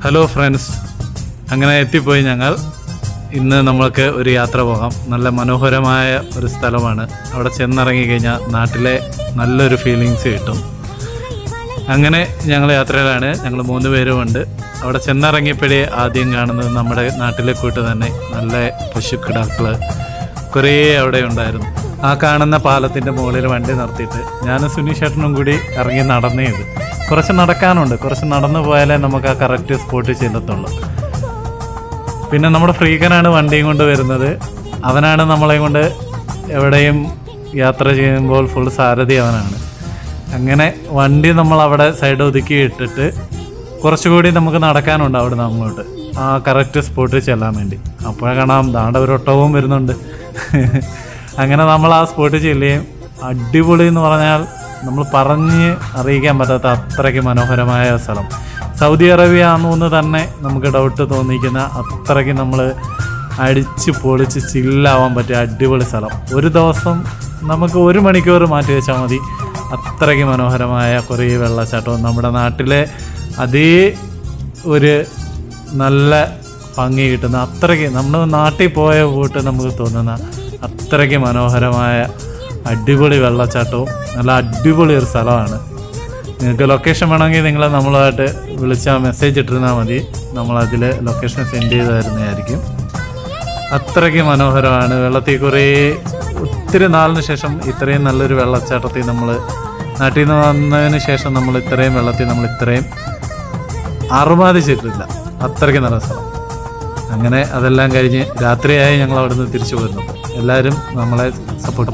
Hello friends, അങ്ങനെ എത്തിപ്പോയി ഞങ്ങൾ. ഇന്ന് നമ്മൾക്ക് ഒരു യാത്ര പോകാം. നല്ല മനോഹരമായ ഒരു സ്ഥലമാണ്. അവിടെ ചെന്നിറങ്ങി കഴിഞ്ഞാൽ നാട്ടിലെ നല്ലൊരു ഫീലിങ്സ് കിട്ടും. അങ്ങനെ ഞങ്ങൾ യാത്രയിലാണ്. ഞങ്ങൾ 3 പേരുമുണ്ട്. അവിടെ ചെന്നിറങ്ങിയപ്പോഴേ ആദ്യം കാണുന്നത് നമ്മുടെ നാട്ടിലെ കൂട്ട് തന്നെ നല്ല പശുക്കിടാക്കൾ കുറേ അവിടെ ഉണ്ടായിരുന്നു. ആ കാണുന്ന പാലത്തിൻ്റെ മുകളിൽ വണ്ടി നിർത്തിയിട്ട് ഞാനും സുനീഷേട്ടനും കൂടി ഇറങ്ങി നടന്നേത്. കുറച്ച് നടക്കാനുണ്ട്. കുറച്ച് നടന്നു പോയാലേ നമുക്ക് ആ കറക്റ്റ് സ്പോട്ടിൽ ചെല്ലത്തുള്ളൂ. പിന്നെ നമ്മുടെ ഫ്രീക്കനാണ് വണ്ടിയും കൊണ്ട് വരുന്നത്. അവനാണ് നമ്മളെ കൊണ്ട് എവിടെയും യാത്ര ചെയ്യുമ്പോൾ ഫുൾ സാരഥി അവനാണ്. അങ്ങനെ വണ്ടി നമ്മൾ അവിടെ സൈഡ് ഒതുക്കി ഇട്ടിട്ട് കുറച്ചുകൂടി നമുക്ക് നടക്കാനുണ്ട് അവിടെ നിന്ന് അങ്ങോട്ട് ആ കറക്റ്റ് സ്പോട്ടിൽ ചെല്ലാൻ വേണ്ടി. അപ്പോഴേ കാണാം ദാണ്ട ഒരു ഒട്ടകവും വരുന്നുണ്ട്. അങ്ങനെ നമ്മൾ ആ സ്പോട്ടിൽ ചെല്ലുകയും അടിപൊളി എന്ന് പറഞ്ഞാൽ നമ്മൾ പറഞ്ഞ് അറിയിക്കാൻ പറ്റാത്ത അത്രയ്ക്ക് മനോഹരമായ സ്ഥലം. സൗദി അറേബ്യ ആണെന്ന് തന്നെ നമുക്ക് ഡൗട്ട് തോന്നിക്കുന്ന അത്രയ്ക്ക് നമ്മൾ അടിച്ച് പൊളിച്ച് ചില്ലാവാൻ പറ്റിയ അടിപൊളി സ്ഥലം. ഒരു ദിവസം നമുക്ക് 1 മണിക്കൂർ മാറ്റി വെച്ചാൽ മതി. അത്രയ്ക്ക് മനോഹരമായ കുറേ വെള്ളച്ചാട്ടവും നമ്മുടെ നാട്ടിലെ അതേ ഒരു നല്ല ഭംഗി കിട്ടുന്ന അത്രയ്ക്ക് നമ്മൾ നാട്ടിൽ പോയ കൂട്ട് നമുക്ക് തോന്നുന്ന അത്രയ്ക്ക് മനോഹരമായ അടിപൊളി വെള്ളച്ചാട്ടവും നല്ല അടിപൊളി ഒരു സ്ഥലമാണ്. നിങ്ങൾക്ക് ലൊക്കേഷൻ വേണമെങ്കിൽ നിങ്ങൾ നമ്മളായിട്ട് വിളിച്ചാൽ മെസ്സേജ് ഇട്ടിരുന്നാൽ മതി. നമ്മളതിൽ ലൊക്കേഷൻ സെൻഡ് ചെയ്ത് തരുന്നതായിരിക്കും. അത്രയ്ക്ക് മനോഹരമാണ്. വെള്ളത്തിൽ ഒത്തിരി നാളിന് ശേഷം ഇത്രയും നല്ലൊരു വെള്ളച്ചാട്ടത്തിൽ നമ്മൾ നാട്ടിൽ നിന്ന് വന്നതിന് ശേഷം നമ്മൾ ഇത്രയും വെള്ളത്തിൽ നമ്മൾ ഇത്രയും അറുമാദിച്ചിട്ടില്ല. അത്രയ്ക്ക് നല്ല സ്ഥലം. അങ്ങനെ അതെല്ലാം കഴിഞ്ഞ് രാത്രിയായി ഞങ്ങൾ അവിടെ നിന്ന് തിരിച്ചു പോരുന്നു. എല്ലാവരും നമ്മളെ സപ്പോർട്ട്